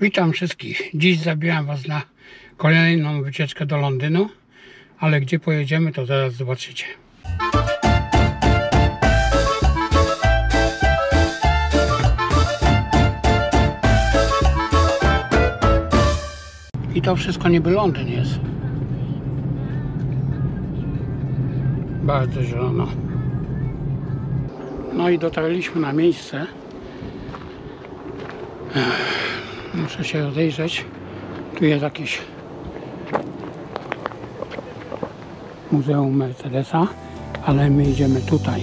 Witam wszystkich. Dziś zabieram Was na kolejną wycieczkę do Londynu, ale gdzie pojedziemy, to zaraz zobaczycie. I to wszystko niby Londyn jest. Bardzo zielono. No i dotarliśmy na miejsce. Muszę się rozejrzeć. Tu jest jakieś Muzeum Mercedesa, ale my idziemy tutaj.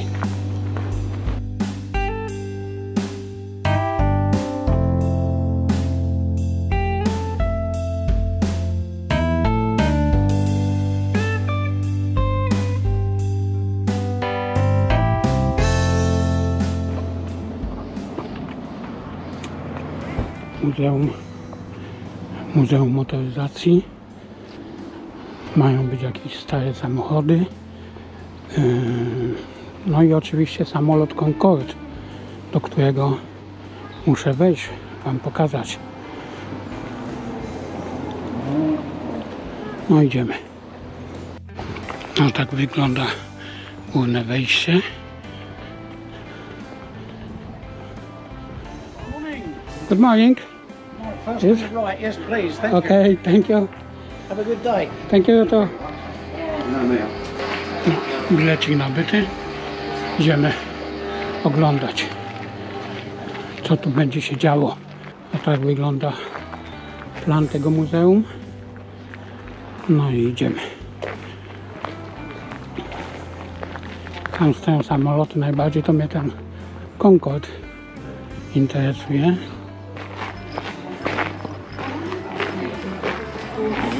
Muzeum Motoryzacji. Mają być jakieś stare samochody. No i oczywiście samolot Concorde, do którego muszę wejść, Wam pokazać. No idziemy. No tak wygląda główne wejście. Good morning. First yes? Right, yes please, thank Okay, you. thank you. Have a good day. Thank you to. No, bilecik nabyty. Idziemy oglądać, co tu będzie się działo. A tak wygląda plan tego muzeum. No i idziemy. Tam stoją samoloty, najbardziej to mnie ten Concorde interesuje.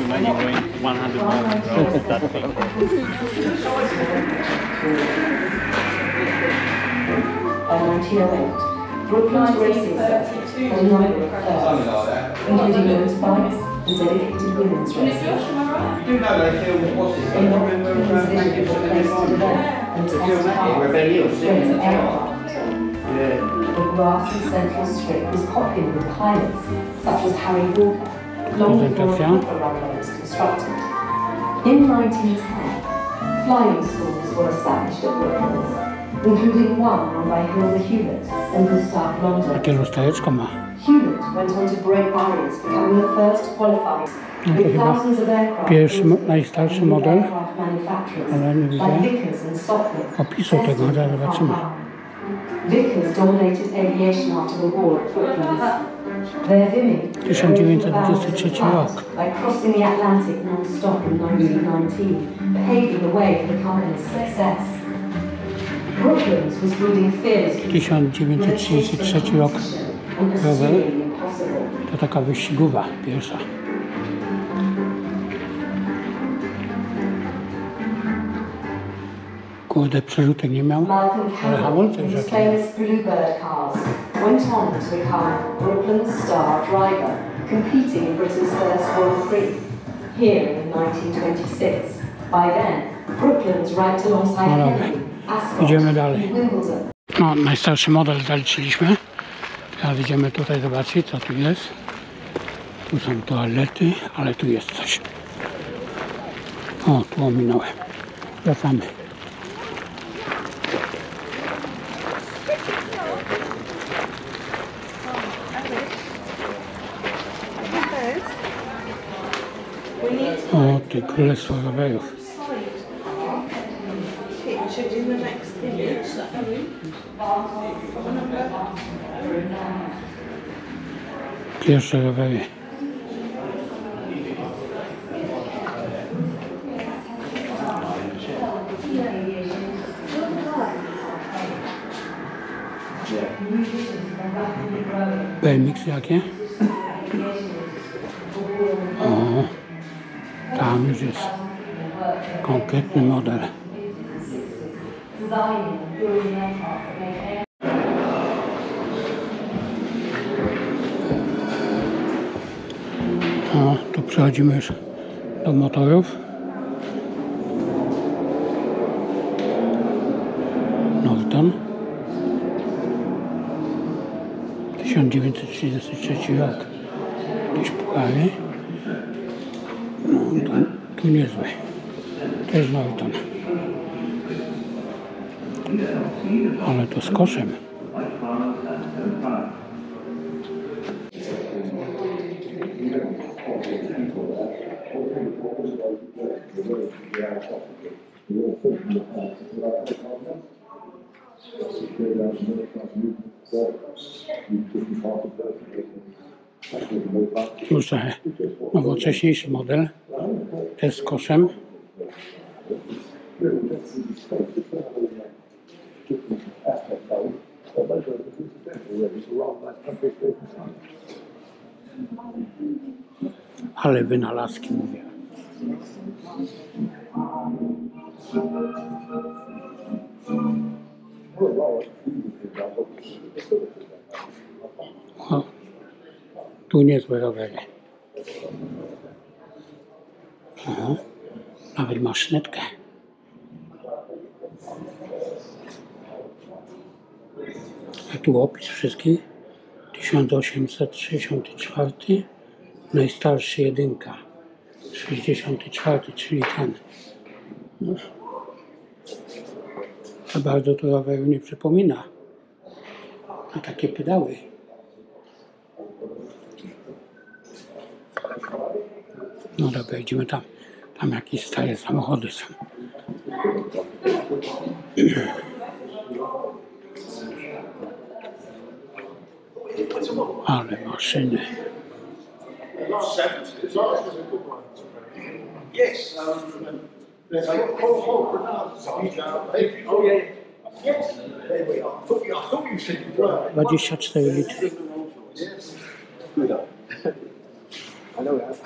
Only going 100 miles across that thing. By 1908, Brooklands Racing Set had a number of firsts, including women's bikes and dedicated women's races. In Brooklands vision for a place to develop and test cars, trains and aircraft. The grassy central strip was popular with pilots such as Harry Walker, long before a proper runway was constructed. In 1910, flying schools were established at Brooklands, including one run by Hilda Hewlett and Gustav Blondel. Jakie lustereczko ma. Hewlett went on to break barriers, becoming the first qualified with thousands of aircraft Pierwszy, najstarszy model, ale nie widzę like Vickers and Sopwith. opisu tego, zaraz zobaczymy. Vickers dominated aviation after the war at Brooklands. Their Vimy 1923 rok. by crossing the Atlantic non-stop in 1919, paving the way for the company's success. Brooklands was breeding fears 1933 rok. and pursuing the impossible. To taka wyścigowa pierwsza. Kurde, przerzutek nie miał, Malcolm ale Campbell hamulce and his rzeczy. famous Bluebird cars went on to become Brooklands star driver, competing in Britain's first Grand Prix, here in 1926. By then, Brooklands ranked alongside No dobra, Henley, Ascot idziemy dalej. and Wimbledon. No, najstarszy model zaliczyliśmy. Teraz idziemy tutaj zobaczyć, co tu jest. Tu są toalety, ale tu jest coś. O, tu ominąłem. Wracamy. O, ty królestwo rowerów. Pierwsze rowery. BMX jakie? O, tam już jest konkretny model. O, tu przechodzimy już do motorów. Norton. 1933 rok. jakieś puchary. No, tu niezłe. To jest Norton. Ale to z koszem. Już trochę nowocześniejszy model, też z koszem. Ale wynalazki mówię. O, tu niezłe rowery. Aha, nawet ma sznetkę. A tu opis wszystkich. 1864. Najstarszy jedynka. 64, czyli ten. No. A bardzo to roweru nie przypomina. A takie pedały. No dobra, idziemy tam. Tam jakieś stare samochody są. Ale maszyny. Yes. There's a whole Oh yeah. Yes. There we are. I thought you said you were. 24 litry.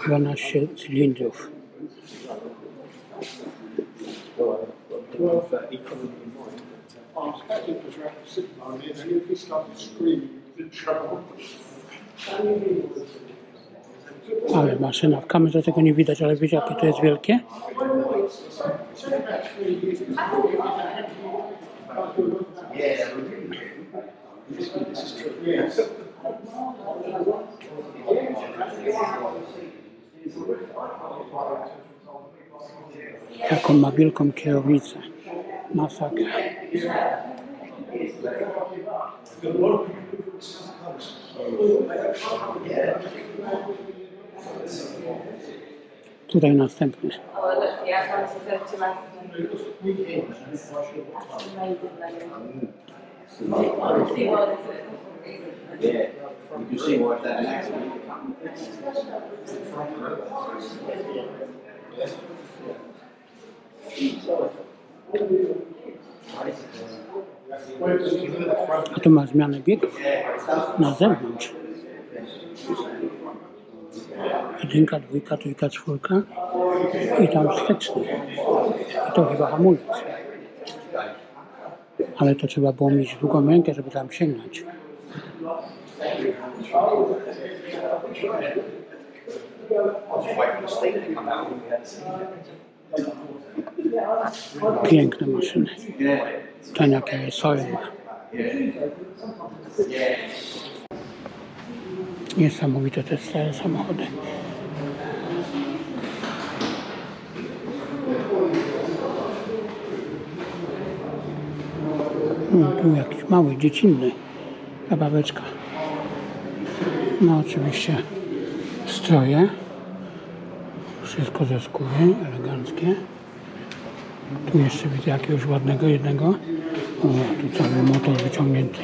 12 cylindrów. Ale maszyna, w kamerze tego nie widać, ale wiecie jakie to jest wielkie? Jaką ma wielką kierownicę. Masakra. Tutaj następny. A tu ma zmianę biegów na zewnątrz. Jedynka, dwójka, trójka, czwórka i tam wsteczny. I to chyba hamulec. Ale to trzeba było mieć długą rękę, żeby tam sięgnąć. Piękne maszyny. Ten jakie sory ma. Niesamowite te stare samochody. No, tu jakiś mały, dziecinny zabaweczka. No oczywiście stroje. Wszystko ze skóry, eleganckie. Tu jeszcze widzę jakiegoś ładnego jednego. O, tu cały motor wyciągnięty.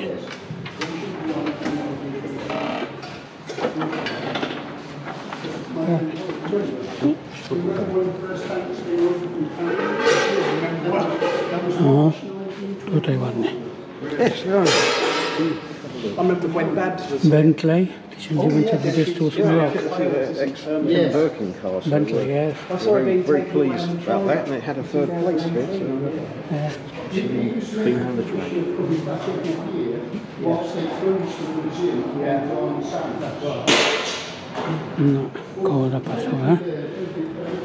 O, tutaj ładny. Bentley, 1928 rok. Bentley, yes. Very pleased about that, and it had a third place here, so being on the track. No, koło zapasowe,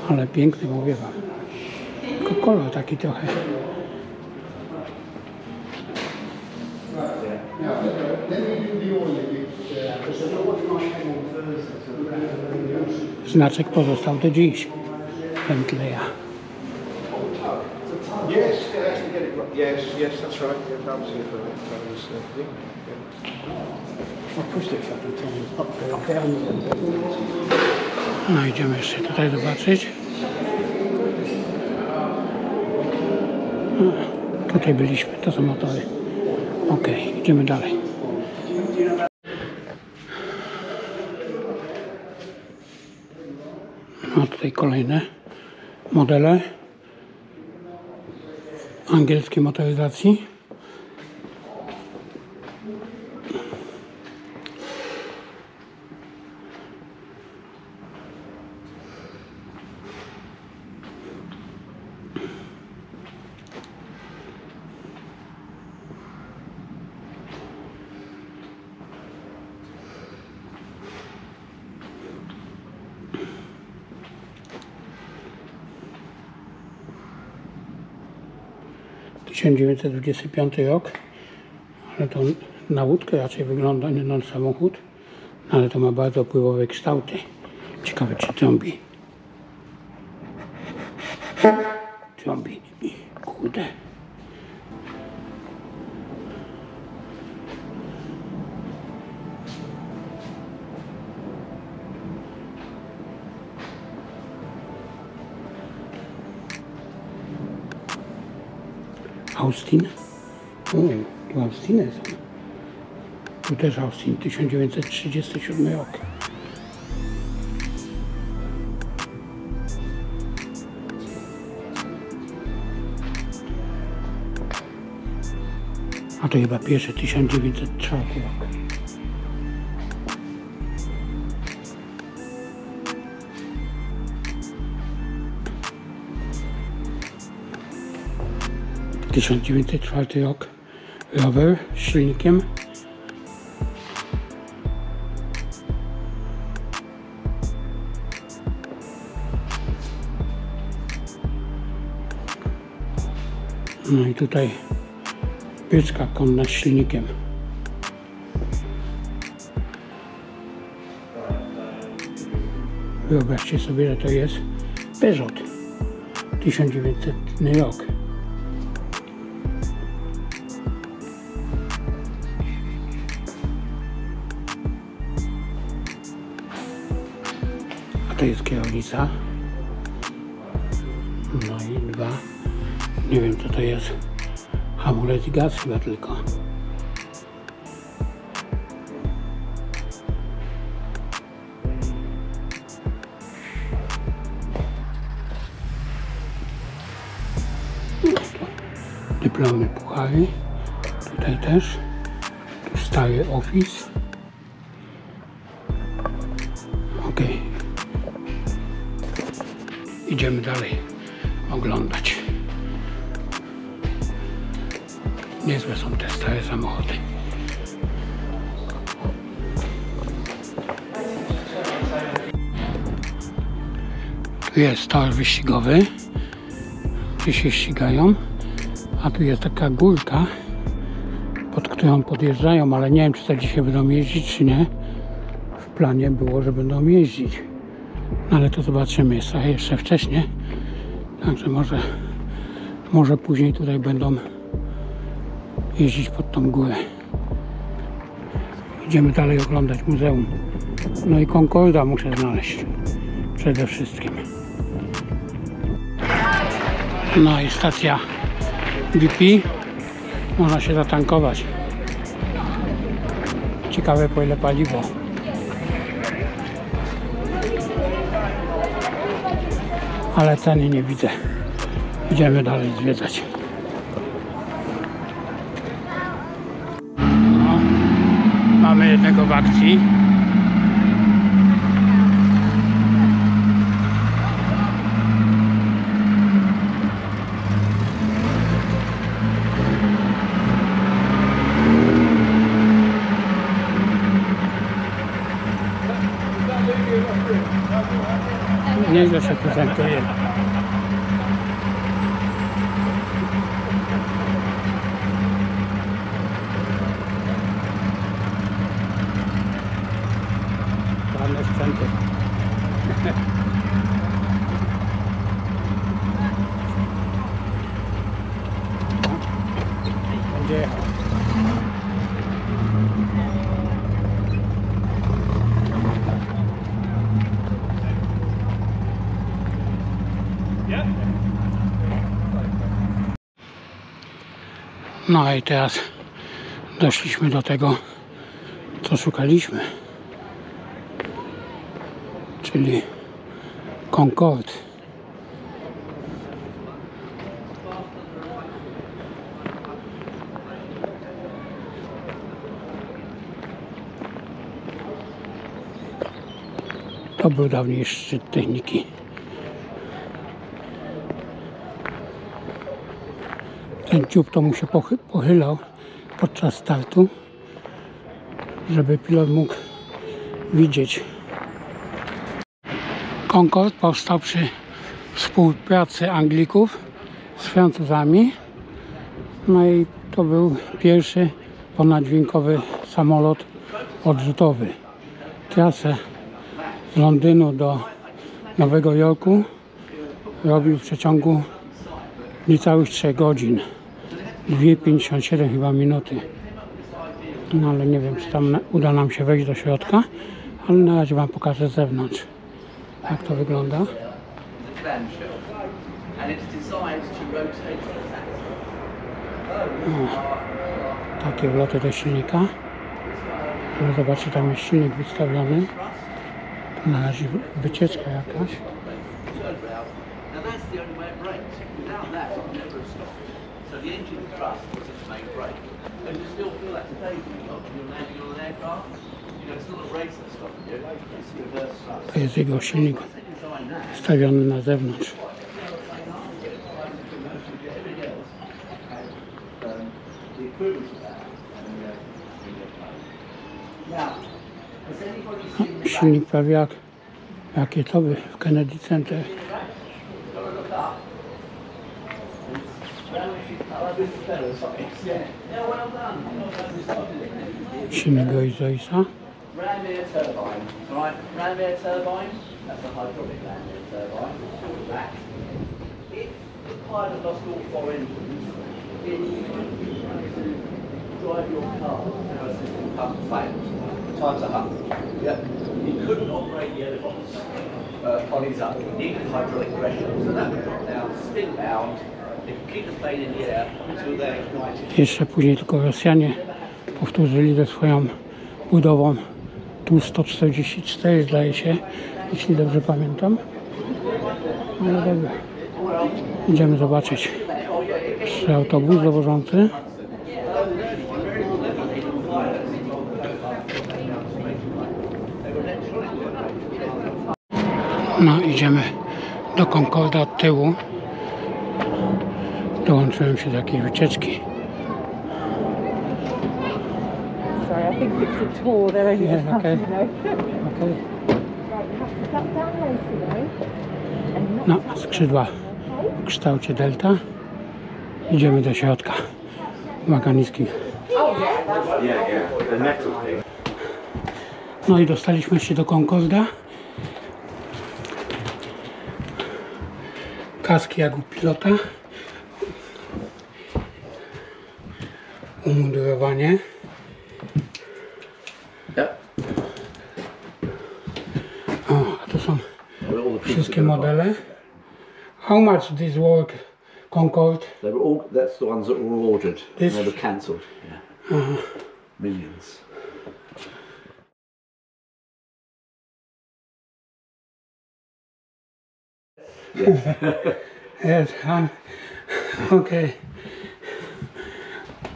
ale piękny, mówię wam. Tylko kolor taki trochę. znaczek pozostał do dziś Bentleya. Yes, yeah, that's to get it right. Yes, yes, that's right. Yeah, that was it. That was thing. Yeah. I pushed it a couple of times up there, down there. No idziemy jeszcze tutaj zobaczyć. Tutaj byliśmy, to są motory. Ok, idziemy dalej. No tutaj kolejne modele angielskiej motoryzacji. - 1925 rok, ale to na łódkę raczej wygląda, nie na samochód, ale to ma bardzo wpływowe kształty. Ciekawe, czy trąbi. Trąbi. Kurde. Austin. O, tu Austiny są. Tu też Austin, 1937 rok. A to chyba pierwszy 1904 rok. - 1904 rok. Rower z silnikiem. No i tutaj byczka konna z silnikiem. Wyobraźcie sobie, że to jest Peugeot. 1900 rok. A to jest kierownica. No i dwa. Nie wiem, co to jest. Hamulec i gaz chyba tylko. Dyplomy, puchary. Tutaj też. Tu stary office. Ok. Idziemy dalej oglądać. Niezłe są te stare samochody. Tu jest tor wyścigowy, gdzie się ścigają, a tu jest taka górka, pod którą podjeżdżają, ale nie wiem, czy to dzisiaj będą jeździć, czy nie. W planie było, że będą jeździć, no, ale to zobaczymy, jest trochę jeszcze wcześnie, także może później tutaj będą jeździć pod tą górę. Idziemy dalej oglądać muzeum. No i Concorda muszę znaleźć przede wszystkim. No i stacja BP. Można się zatankować. Ciekawe, po ile paliwo. Ale ceny nie widzę. Idziemy dalej zwiedzać. No, mamy jednego w akcji. Nieźle się prezentuje. Ładne sprzęty. Będzie jechał. No i teraz doszliśmy do tego, co szukaliśmy, czyli Concorde. To był dawniej szczyt techniki. Ten dziób to mu się pochylał podczas startu, żeby pilot mógł widzieć. Concorde powstał przy współpracy Anglików z Francuzami. No i to był pierwszy ponaddźwiękowy samolot odrzutowy. Trasę z Londynu do Nowego Jorku robił w przeciągu niecałych 3 godzin. 2,57 chyba minuty. No ale nie wiem, czy tam uda nam się wejść do środka, ale na razie wam pokażę z zewnątrz, jak to wygląda. O, takie wloty do silnika. Ale zobaczcie, tam jest silnik wystawiony. Tu na razie wycieczka jakaś. The engine thrust was its main brake. And you still feel that today when you're landing on an aircraft. You know, it's not a brake that's stopping you, it's reverse thrust. To jest jego silnik stawiony na zewnątrz. Silnik prawie jak rakietowy w Kennedy Center. Silnik Rolls-Royce'a. Ram air turbine, right? Ram air turbine, that's a hydraulic ram air turbine. That. If the pilot lost all 4 engines, it to drive your car, now a system pump fails. Times 100. Yep. He couldn't operate the elevators on his own. He needed hydraulic pressure, so that would drop down, spin bound. Jeszcze później tylko Rosjanie powtórzyli ze swoją budową Tu-144, zdaje się, jeśli dobrze pamiętam. Ale dobra, idziemy zobaczyć jeszcze autobus dowożący. No, idziemy do Concorde od tyłu. Dołączyłem się do jakiejś wycieczki. Sorry, I think it's a tour. They're only Yeah, okay. you know. Okay. Right, down later, though. No, skrzydła w kształcie delta. Idziemy do środka. Uwaga, niski. No i dostaliśmy się do Concorda. Kaski jak u pilota. Umundurowanie. O, a to są wszystkie modele. How much this work, Concorde? They were all, that's the ones that were ordered. This- They were cancelled. Yeah. Millions. Yes, okay.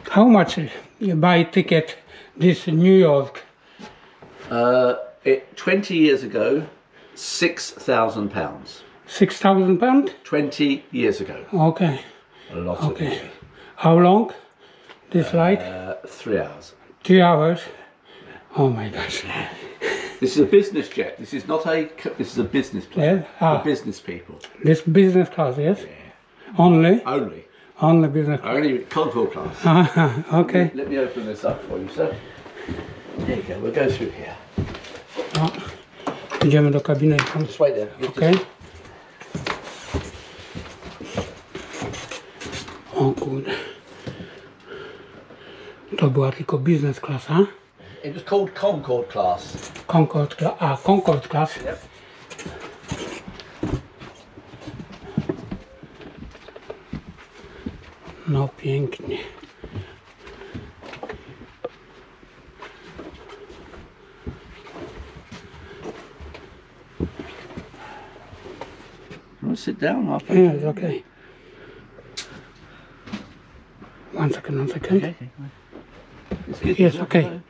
How much you buy ticket this New York? 20 years ago, £6,000. £6,000? 20 years ago. Okay. A lot of Okay. it. How long? This flight? 3 hours. 3 hours? Oh my gosh. This is a business jet. This is not a. This is a business plane. Yes? Ah. For business people. This business class, yes? Only? Only. Only business class. Only Concorde class. Okay. Let me open this up for you, sir. There you go. We'll go through here. No. Idziemy do kabiny. Just wait there. Okej. O kurde. To była tylko biznes klasa. It was called Concorde class. Concorde class. Yep. No pięknie. You want to sit down? I'll Yeah, it's okay. One second. Yes, okay. Are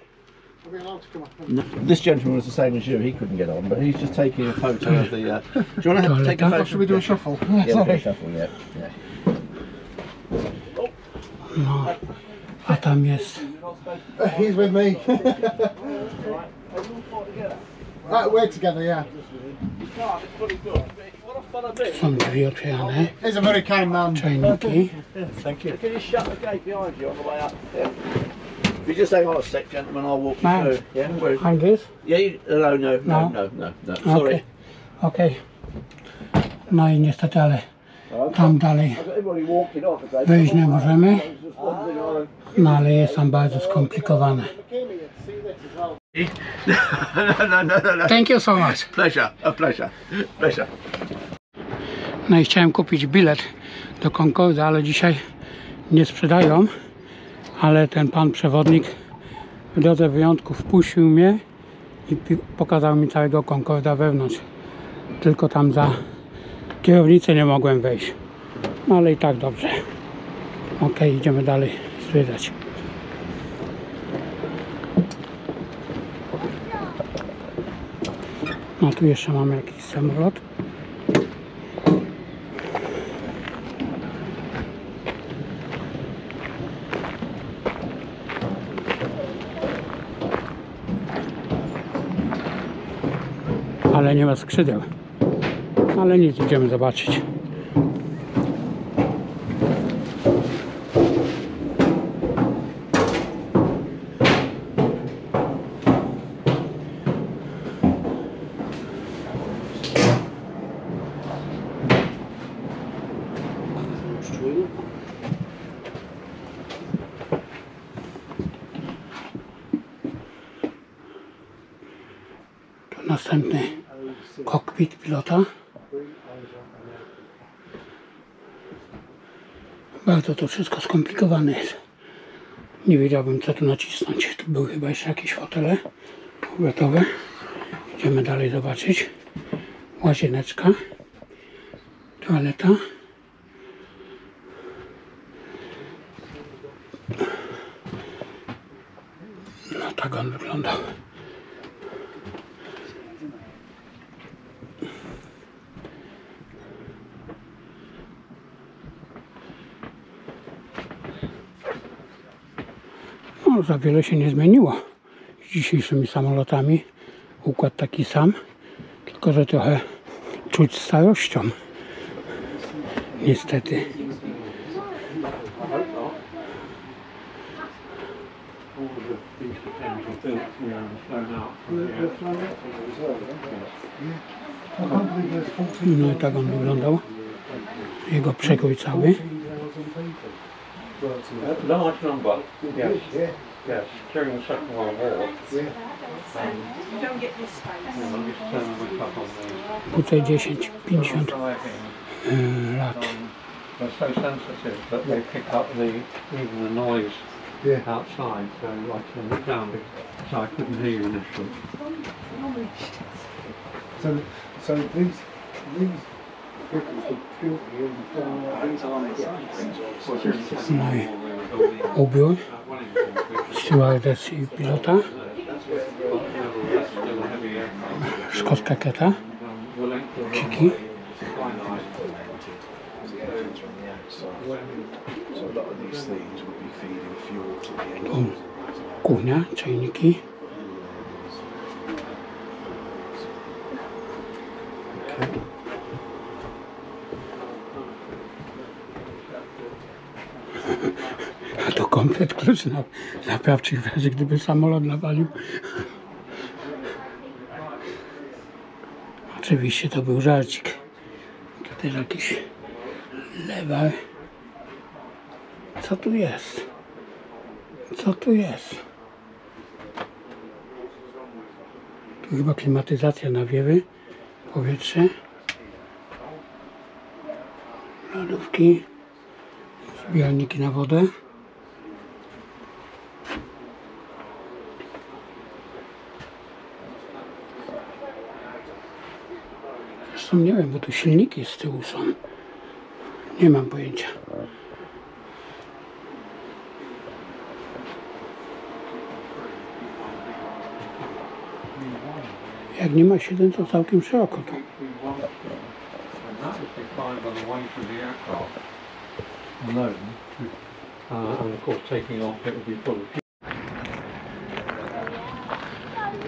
we allowed to come up? This gentleman was the same as you. He couldn't get on, but he's just taking a photo of the. Do you want to take a photo? Should we do a shuffle? Yeah, we'll do a shuffle. Yeah. No. A tam jest. He's with me. Right, we're together, yeah. Są drzwi otwierane. He's a very kind man. Czajniki. Thank you. Can you shut the gate behind you on the way up? Yeah. If you just hang on a sec, gentlemen, I'll walk you Ma'am. through. Yeah. Where, And this? yeah. No. Sorry. Okej. No i niestety, ale tam dalej Everybody walking off. wejść nie możemy. No ale jest tam bardzo skomplikowane. No. Thank you so much. Pleasure. A pleasure. No i chciałem kupić bilet do Concorde, ale dzisiaj nie sprzedają. Ale ten pan przewodnik w drodze wyjątków wpuścił mnie i pokazał mi całego Concorda wewnątrz. Tylko tam za kierownicę nie mogłem wejść. No ale i tak dobrze. Ok, idziemy dalej zwiedzać. No tu jeszcze mamy jakiś samolot. Ale nie ma skrzydeł. Ale nic, idziemy zobaczyć. Tu następny kokpit pilota. Bardzo to wszystko skomplikowane jest. Nie wiedziałbym, co tu nacisnąć. Tu były chyba jeszcze jakieś fotele obratowe. Idziemy dalej zobaczyć. Łazieneczka. Toaleta. No tak on wyglądał. No, za wiele się nie zmieniło z dzisiejszymi samolotami. Układ taki sam, tylko że trochę czuć starością. Niestety. No i tak on wyglądał. Jego przekrój cały. Large number, yes, during the Second World War. You don't get this space. Tutaj 10-50 lat. They're so sensitive that they pick up even the noise outside, so I turned it down, so I couldn't hear you initially. So these vehicles were built here before. No i ubiór stewardess i pilota. Szkocka keta. Ciki. Tu kuchnia, czajniki. A to komplet kluczy naprawczych w razie gdyby samolot nawalił. Oczywiście to był żarcik. Tutaj jakiś lewar. Co tu jest? Co tu jest? Tu chyba klimatyzacja nawiewy, powietrze, lodówki, zbiorniki na wodę. Zresztą nie wiem, bo tu silniki z tyłu są. Nie mam pojęcia. Jak nie ma 7, to całkiem szeroko tu.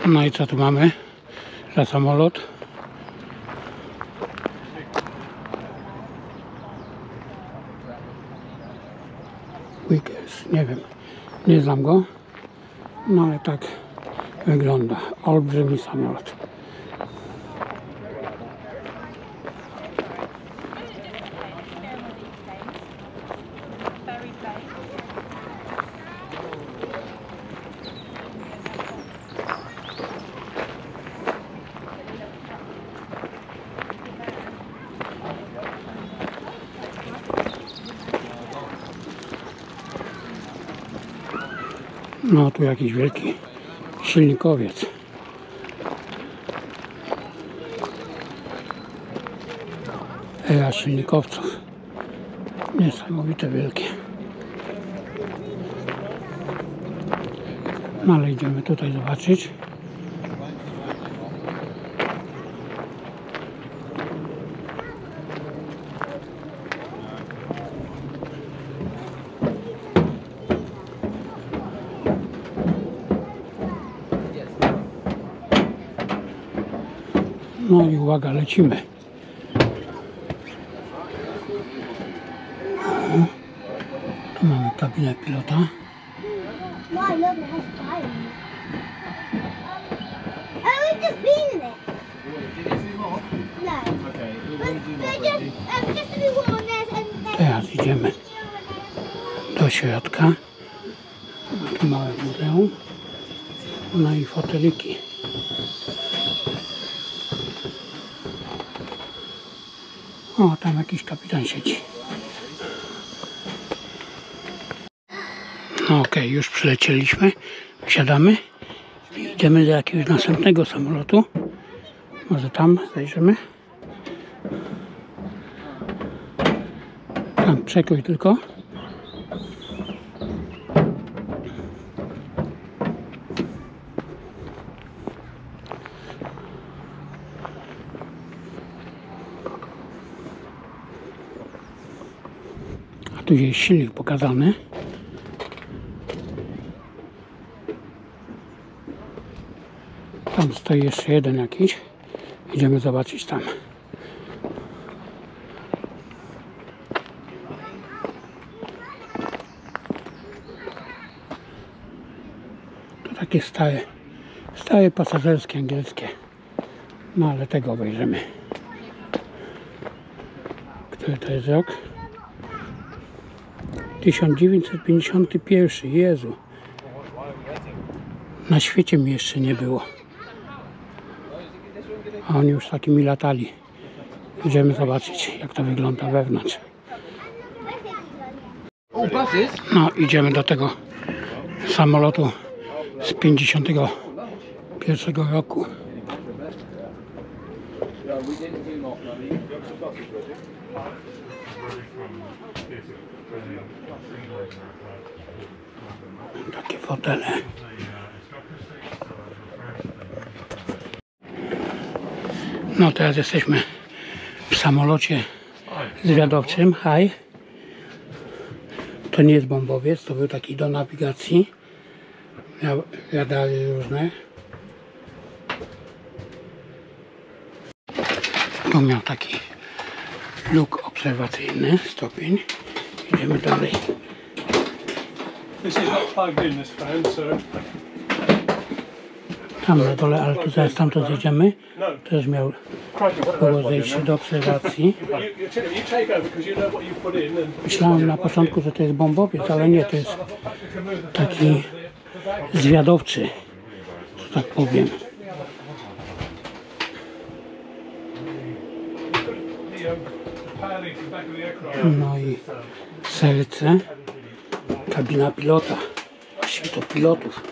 No i co tu mamy za samolot? Wickers, nie wiem, nie znam go, no ale tak wygląda. Olbrzymi samolot. No tu jakiś wielki silnikowiec. Era silnikowców. Niesamowite wielkie. No ale idziemy tutaj zobaczyć. No i uwaga, lecimy. Tu mamy kabinę pilota. No, I love it. It has fire in it. Oh, we've just been in it. No. But just to be warm, there's Teraz idziemy do środka. Tu małe muzeum. No i foteliki. O, tam jakiś kapitan siedzi. No okej, już przylecieliśmy. Wsiadamy. Idziemy do jakiegoś następnego samolotu. Może tam zajrzymy. Tam przekrój tylko. A tu jest silnik pokazany. Tam stoi jeszcze jeden jakiś. Idziemy zobaczyć tam. To takie stare pasażerskie angielskie. No ale tego obejrzymy. Który to jest rok? 1951. Jezu. Na świecie mi jeszcze nie było. A oni już takimi latali. Idziemy zobaczyć, jak to wygląda wewnątrz. No, idziemy do tego samolotu z 51 roku. Takie fotele. No teraz jesteśmy w samolocie zwiadowczym. Hi. To nie jest bombowiec, to był taki do nawigacji. Miał radary różne. Tu miał taki luk obserwacyjny, stopień. Idziemy dalej. tam na dole, ale tu zaraz tamto zjedziemy. Też miał było zejście do obserwacji. Myślałem na początku, że to jest bombowiec, ale nie, to jest taki zwiadowczy, że tak powiem. No i serce, kabina pilota, właściwie to pilotów.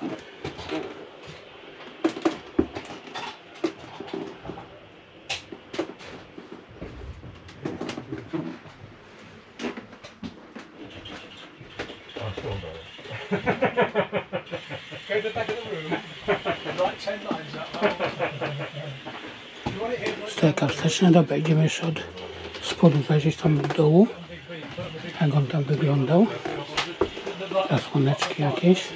Steka wsteczna, dobra, idziemy jeszcze od spodu zajrzeć tam od dołu, jak on tam wyglądał. Zasłoneczki jakieś.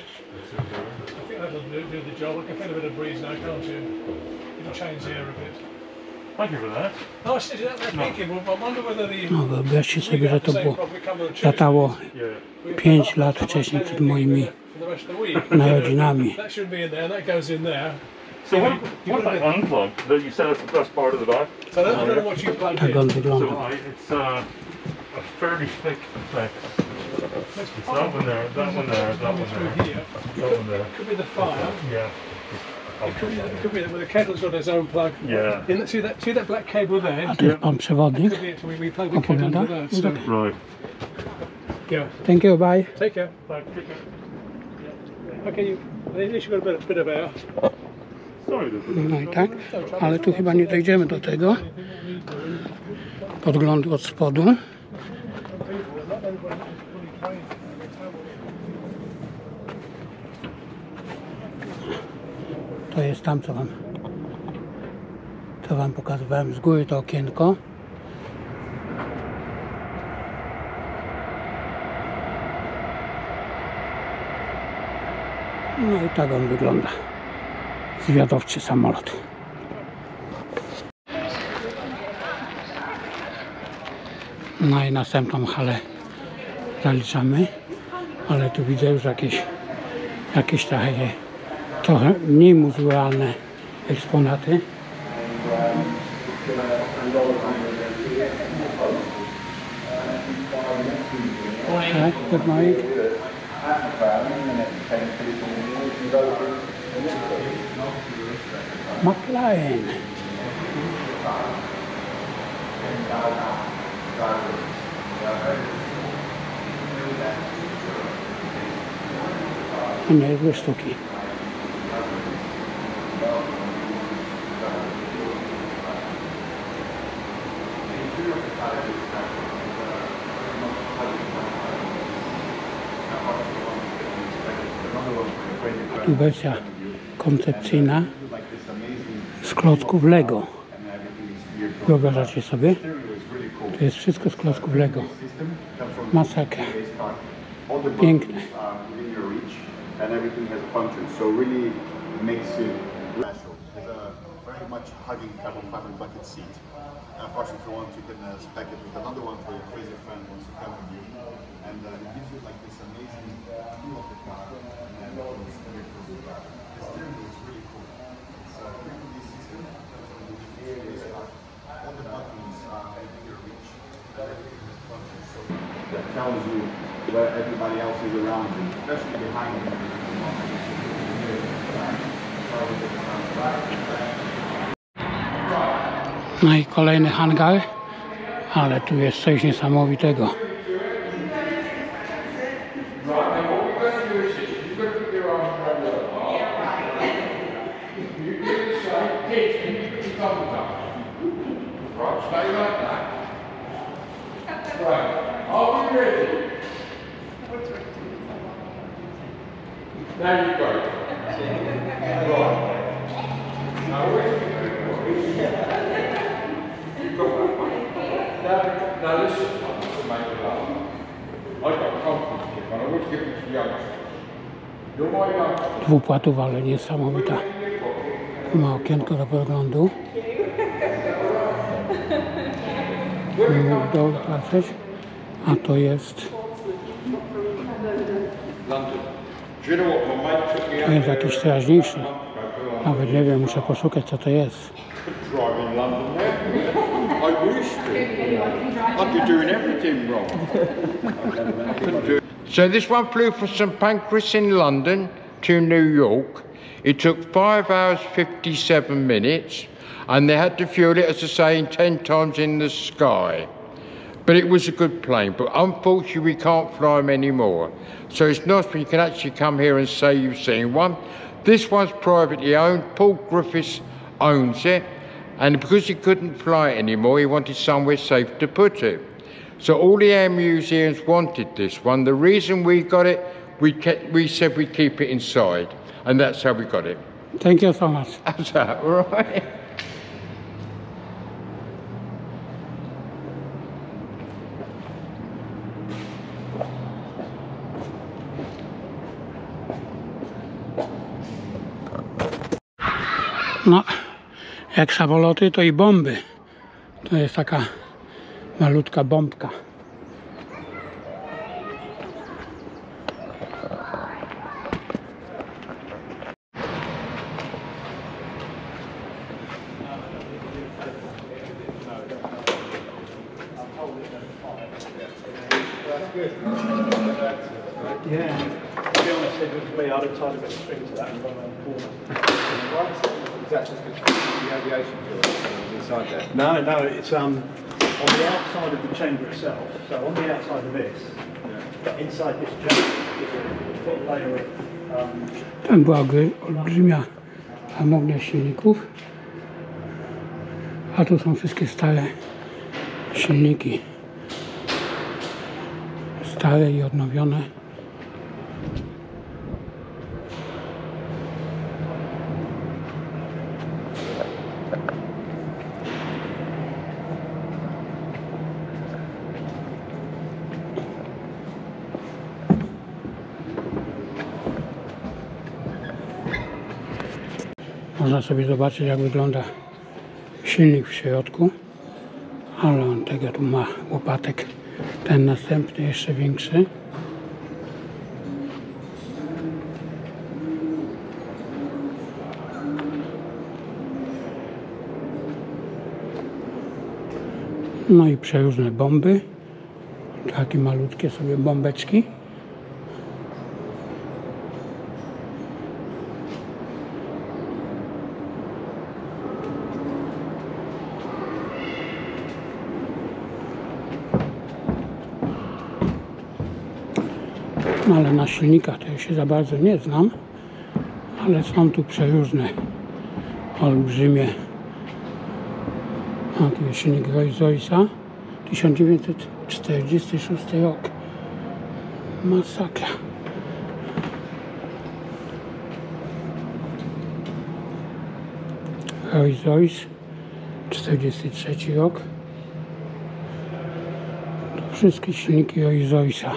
No wyobraźcie sobie, że to było latało 5 lat wcześniej, przed moimi narodzinami. So what I unplugged that you said that's part of the back? Tak on wygląda. So it's a fairly thick flex. It's that one there, that one there, that one there, that one there. Could be the fire. Yeah. It could be that the kettle's got its own plug. Yeah. See that black cable there? A to jest pan przewodnik. We plug the kettle into that. So, Right. yeah. Thank you, bye. Take care. Okay, at least you've got a bit of air. No i tak, ale tu chyba nie dojdziemy do tego podglądu od spodu. To jest tam, co wam pokazywałem z góry, to okienko. No i tak on wygląda. Zwiadowczy samolot. No i następną halę zaliczamy, ale tu widzę już jakieś trochę mniej muzealne eksponaty. Tak, good morning. McLaren. Niezłe sztuki. Tu wersja koncepcyjna z klocków Lego. Wyobrażacie sobie? To jest wszystko z klocków Lego. Masakra. Piękne. And everything has a function, so really makes it special. It's a very much hugging carbon fiber bucket seat. And of course, if you want, you can spec it with another one for your crazy friend who wants to come with you. And it gives you like this amazing view of the car. And it's very cool. The steering wheel is really cool. It's a 3D system, so all the buttons are within your reach. And everything has a function, so that tells you where everybody else is around you, especially behind you. No i kolejny hangar, ale tu jest coś niesamowitego. There you go. Now listen, to make it up. I've got confidence in you, and I would give it to youngsters. You're my youngster. Dwupłatowa, ale niesamowita. Ma okienko do podglądu. Nie mógł w dół patrzeć. A to jest... To jest jakiś teraźniejszy Nawet nie wiem, muszę poszukać co to jest. Drive in London now. I used to. I'd be doing everything wrong. I couldn't do it. So this one flew from St Pancras in London to New York. It took 5 hours 57 minutes, and they had to fuel it, as I say, 10 times in the sky. But it was a good plane, but unfortunately we can't fly them anymore. So it's nice when you can actually come here and say you've seen one. This one's privately owned. Paul Griffiths owns it, and because he couldn't fly it anymore, he wanted somewhere safe to put it. So all the air museums wanted this one. The reason we got it, we said we'd keep it inside, and that's how we got it. Thank you so much. That's that, right? No, jak samoloty, to i bomby. To jest taka malutka bombka. Yeah. To be honest, it would be, I'd have tied a bit of string to that and run around the corner. Is that just the aviation fuel inside there? No, no, it's on the outside of the chamber itself. So on the outside of this, inside this chamber, is a foot layer of... Tam była olbrzymia hamownia silników, a tu są wszystkie stare silniki. Stare i odnowione. Można sobie zobaczyć, jak wygląda silnik w środku, ale on tego tu ma łopatek. Ten następny jeszcze większy. No i przeróżne bomby. Takie malutkie sobie bombeczki. Ale na silnikach to ja się za bardzo nie znam, ale są tu przeróżne, olbrzymie. A tu jest silnik Rolls-Royce'a, 1946 rok. Masakra. Rolls-Royce, 43 rok. To wszystkie silniki Rolls-Royce'a.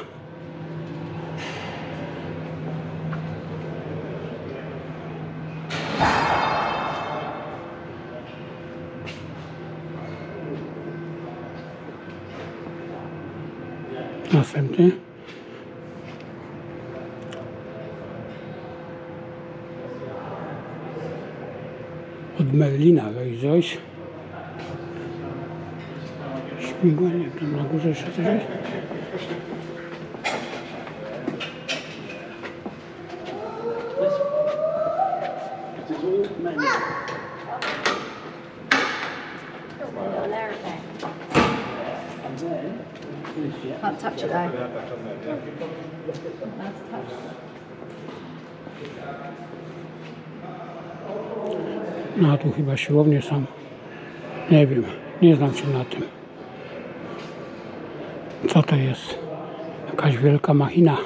Następny. Od Merlina Rolls-Royce. Śmigła, nie wiem, tam na górze jeszcze coś jest. Can't touch it though. No a tu chyba siłownie są. Nie wiem, nie znam się na tym. Co to jest? Jakaś wielka machina.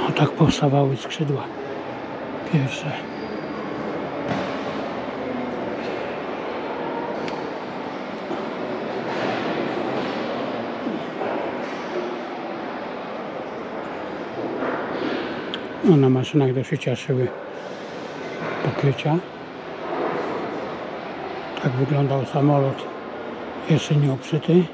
No tak powstawały skrzydła pierwsze. No, na maszynach do szycia szyły pokrycia. Tak wyglądał samolot jeszcze nie obszyty.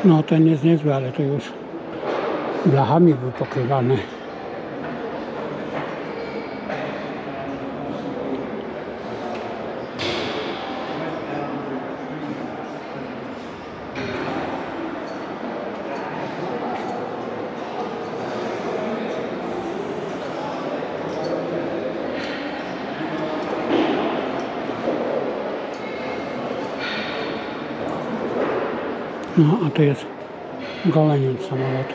No ten jest niezły, ale to już blachami był pokrywany. No, a to jest golenie od samolotu.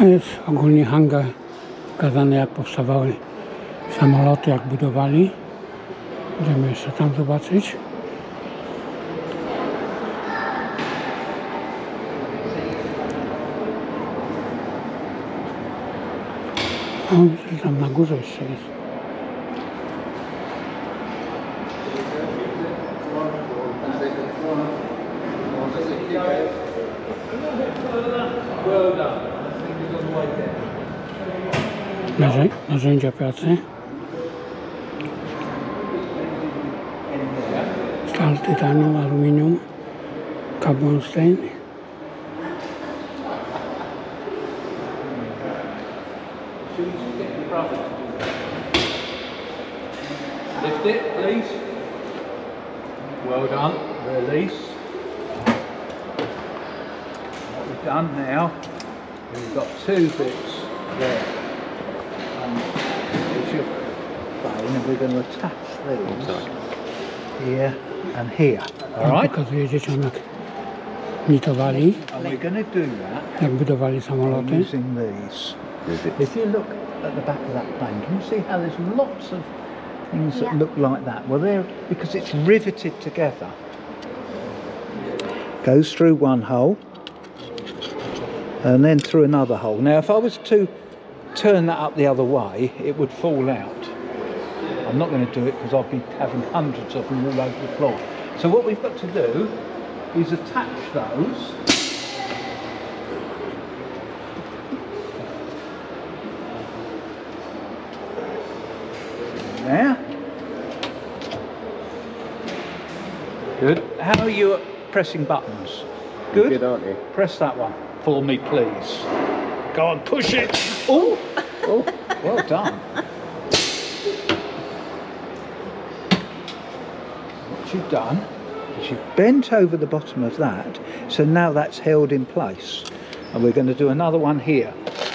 To jest ogólnie hangar pokazany, jak powstawały samoloty, jak budowali. Będziemy jeszcze tam zobaczyć. O, widzę, tam na górze jeszcze jest. Narzędzia pracy. Stal, tytanium, aluminium, carbon stain. Lift it, please. Well done. Release. What we've done now, we've got two bits there. And we're going to attach these here and here. All right? Pokazuje dzieciom, jak nitowali, And we're going to do that jak budowali samoloty. using these. If you look at the back of that plane, can you see how there's lots of things that look like that? Well, they're because it's riveted together. Goes through one hole and then through another hole. Now, if I was to turn that up the other way, it would fall out. I'm not going to do it because I'll be having hundreds of them all over the floor. So what we've got to do is attach those. There. Good. How are you at pressing buttons? Good. Good, aren't you? Press that one for me, please. Go on, push it. Oh, oh, well done. What you've done is you've bent over the bottom of that, so now that's held in place. And we're going to do another one here.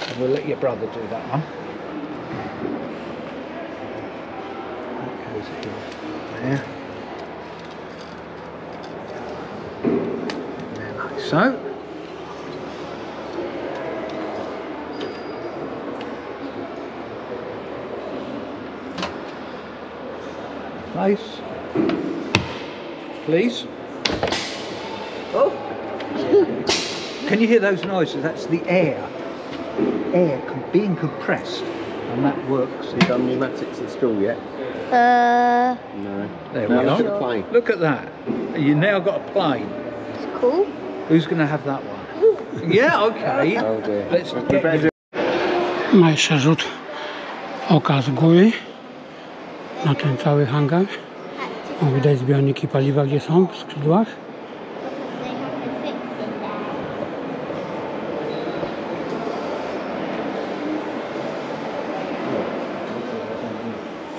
And we'll let your brother do that one. That goes here. There, like so. Place. Please. Oh. Can you hear those noises? That's the air being compressed, and that works. You done pneumatics at school yet? No. There Now we look go. at the plane. Look at that. You now got a plane. It's cool. Who's going to have that one? Yeah, okay. Let's get... Ma jeszcze rzut oka z góry na ten cały hangar. O, widać zbiorniki paliwa, gdzie są w skrzydłach.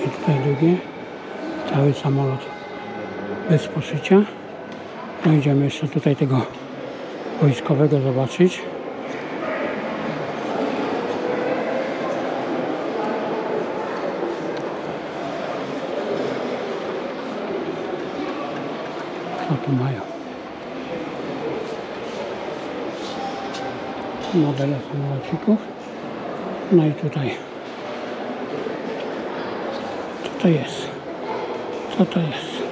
I tutaj drugie, cały samolot bez poszycia. No idziemy jeszcze tutaj tego wojskowego zobaczyć. Co tu mają? Modele samolocików. No i tutaj. Co to jest? Co to jest?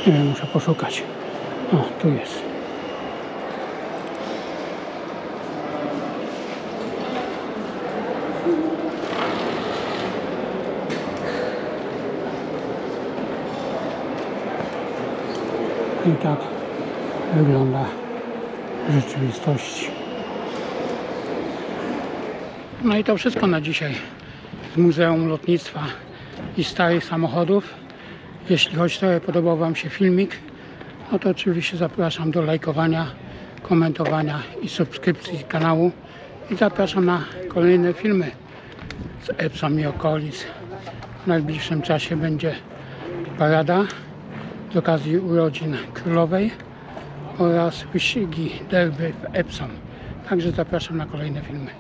Nie wiem, muszę poszukać. O, tu jest. I tak wygląda w rzeczywistości. No i to wszystko na dzisiaj z Muzeum Lotnictwa i Starych Samochodów. Jeśli choć trochę podobał Wam się filmik, no to oczywiście zapraszam do lajkowania, komentowania i subskrypcji kanału. I zapraszam na kolejne filmy z Epsom i okolic. W najbliższym czasie będzie parada z okazji urodzin królowej oraz wyścigi derby w Epsom. Także zapraszam na kolejne filmy.